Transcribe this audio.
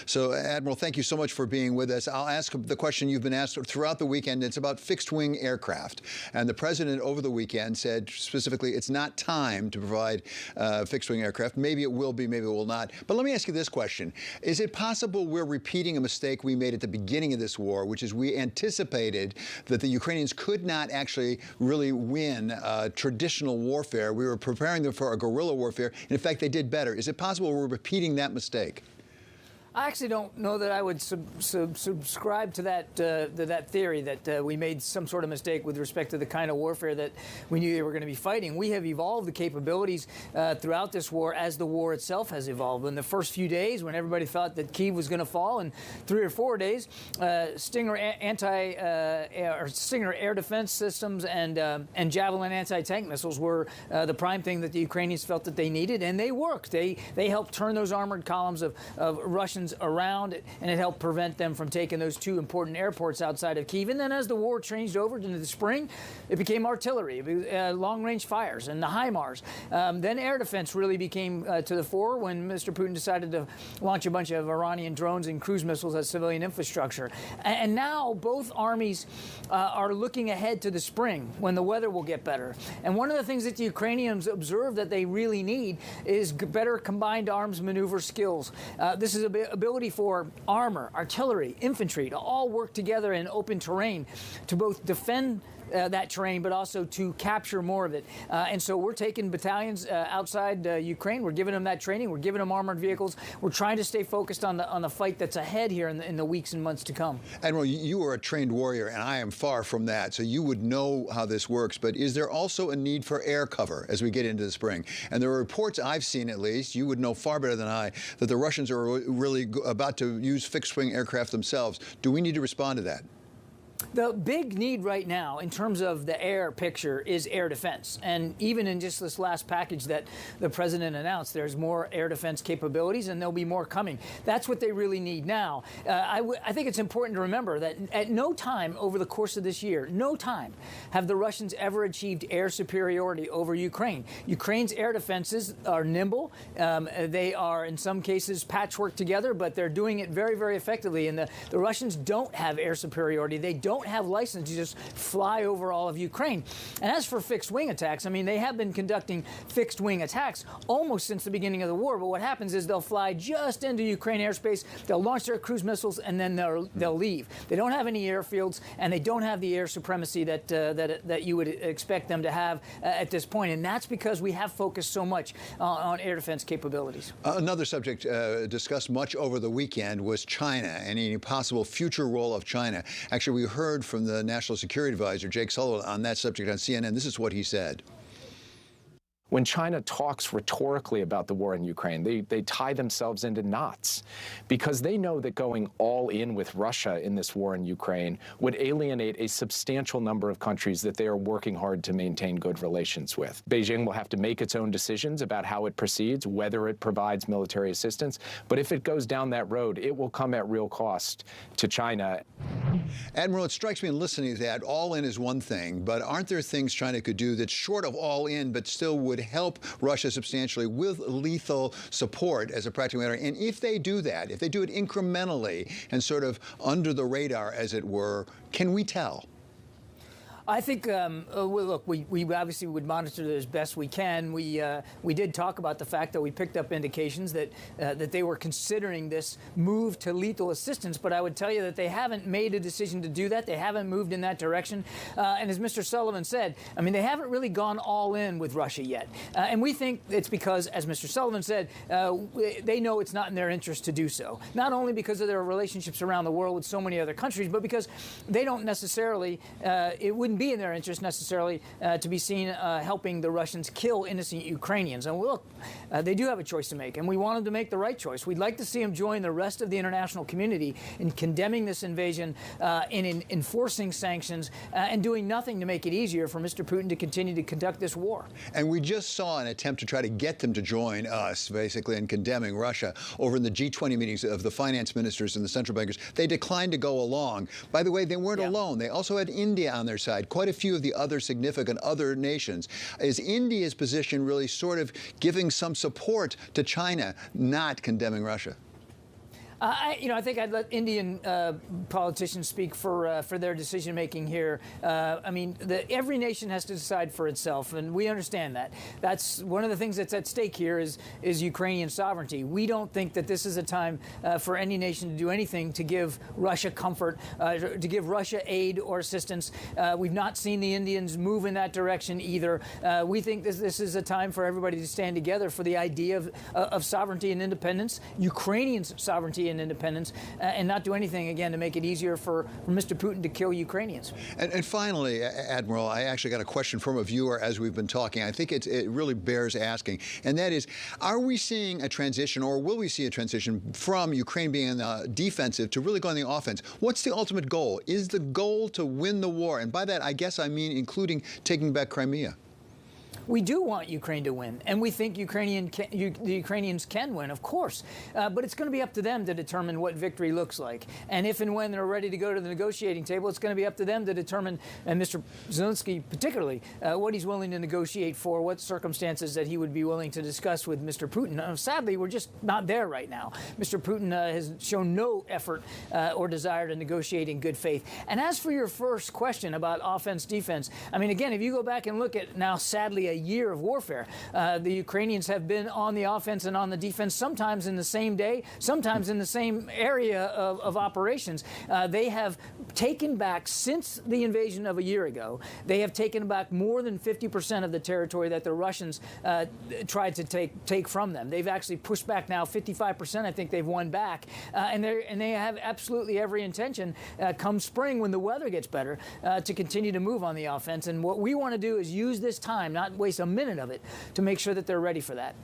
So, Admiral, thank you so much for being with us. I'll ask the question you've been asked throughout the weekend. It's about fixed-wing aircraft. And the president over the weekend said specifically it's not time to provide fixed-wing aircraft. Maybe it will be, maybe it will not. But let me ask you this question. Is it possible we're repeating a mistake we made at the beginning of this war, which is we anticipated that the Ukrainians could not actually really win traditional warfare? We were preparing them for a guerrilla warfare. And in fact, they did better. Is it possible we're repeating that mistake? I actually don't know that I would subscribe to that theory that we made some sort of mistake with respect to the kind of warfare that we knew they were going to be fighting. We have evolved the capabilities throughout this war as the war itself has evolved. In the first few days, when everybody thought that Kyiv was going to fall, in 3 or 4 days, Stinger Stinger air defense systems and Javelin anti-tank missiles were the prime thing that the Ukrainians felt that they needed, and they worked. They helped turn those armored columns of Russian around, and it helped prevent them from taking those 2 important airports outside of Kyiv. And then as the war changed over into the spring, it became artillery, long-range fires, and the HIMARS. Then air defense really became to the fore when Mr. Putin decided to launch a bunch of Iranian drones and cruise missiles at civilian infrastructure. And now both armies are looking ahead to the spring when the weather will get better. And one of the things that the Ukrainians observe that they really need is better combined arms maneuver skills. This is a ability for armor, artillery, infantry to all work together in open terrain to both defend that terrain, but also to capture more of it. And so we're taking battalions outside Ukraine. We're giving them that training. We're giving them armored vehicles. We're trying to stay focused on the fight that's ahead here in the weeks and months to come. Admiral, you are a trained warrior, and I am far from that, so you would know how this works. But is there also a need for air cover as we get into the spring? And there are reports I've seen, at least, you would know far better than I, that the Russians are really about to use fixed-wing aircraft themselves. Do we need to respond to that? The big need right now in terms of the air picture is air defense. And even in just this last package that the president announced, there's more air defense capabilities, and there'll be more coming. That's what they really need now. I think it's important to remember that at no time over the course of this year, no time have the Russians ever achieved air superiority over Ukraine. Ukraine's air defenses are nimble. They are, in some cases, patchwork together, but they're doing it very, very effectively. And the Russians don't have air superiority. They don't have license to just fly over all of Ukraine. And as for fixed-wing attacks, I mean, they have been conducting fixed-wing attacks almost since the beginning of the war. But what happens is they'll fly just into Ukraine airspace, they'll launch their cruise missiles, and then they'll leave. They don't have any airfields, and they don't have the air supremacy that you would expect them to have at this point. And that's because we have focused so much on air defense capabilities. Another subject discussed much over the weekend was China and any possible future role of China. Actually, we heard from the National Security Advisor, Jake Sullivan, on that subject on CNN. This is what he said. When China talks rhetorically about the war in Ukraine, they tie themselves into knots because they know that going all in with Russia in this war in Ukraine would alienate a substantial number of countries that they are working hard to maintain good relations with. Beijing will have to make its own decisions about how it proceeds, whether it provides military assistance. But if it goes down that road, it will come at real cost to China. Admiral, it strikes me in listening to that, all in is one thing, but aren't there things China could do that's short of all in, but still would help Russia substantially with lethal support as a practical matter? And if they do that, if they do it incrementally and sort of under the radar, as it were, can we tell? I think, look, we obviously would monitor it as best we can. We did talk about the fact that we picked up indications that they were considering this move to lethal assistance, but I would tell you that they haven't made a decision to do that. They haven't moved in that direction. And as Mr. Sullivan said, I mean, they haven't really gone all in with Russia yet. And we think it's because, as Mr. Sullivan said, they know it's not in their interest to do so. Not only because of their relationships around the world with so many other countries, but because they don't necessarily, it wouldn't be in their interest necessarily to be seen helping the Russians kill innocent Ukrainians. And look, they do have a choice to make, and we want them to make the right choice. We'd like to see them join the rest of the international community in condemning this invasion, in enforcing sanctions, and doing nothing to make it easier for Mr. Putin to continue to conduct this war. And we just saw an attempt to try to get them to join us, basically, in condemning Russia over in the G20 meetings of the finance ministers and the central bankers. They declined to go along. By the way, they weren't alone. They also had India on their side, quite a few of the other significant other nations. Is India's position really sort of giving some support to China, not condemning Russia? I think I'd let Indian politicians speak for their decision making here. I mean, every nation has to decide for itself, and we understand that. That's one of the things that's at stake here is Ukrainian sovereignty. We don't think that this is a time for any nation to do anything to give Russia comfort, to give Russia aid or assistance. We've not seen the Indians move in that direction either. We think this is a time for everybody to stand together for the idea of sovereignty and independence, Ukrainians' sovereignty and independence, and not do anything, again, to make it easier for Mr. Putin to kill Ukrainians. And finally, Admiral, I actually got a question from a viewer as we've been talking. I think it really bears asking, and that is, are we seeing a transition, or will we see a transition from Ukraine being in the defensive to really going on the offense? What's the ultimate goal? Is the goal to win the war? And by that, I guess I mean including taking back Crimea. We do want Ukraine to win, and we think the Ukrainians can win, of course. But it's going to be up to them to determine what victory looks like. And if and when they're ready to go to the negotiating table, it's going to be up to them to determine, and Mr. Zelensky particularly, what he's willing to negotiate for, what circumstances that he would be willing to discuss with Mr. Putin. Sadly, we're just not there right now. Mr. Putin has shown no effort or desire to negotiate in good faith. And as for your first question about offense-defense, I mean, again, if you go back and look at now, sadly, a year of warfare. The Ukrainians have been on the offense and on the defense, sometimes in the same day, sometimes in the same area of operations. They have taken back, since the invasion of a year ago, they have taken back more than 50% of the territory that the Russians tried to take from them. They've actually pushed back now 55%. I think they've won back, and they have absolutely every intention, come spring when the weather gets better, to continue to move on the offense. And what we want to do is use this time, not waste a minute of it, to make sure that they're ready for that.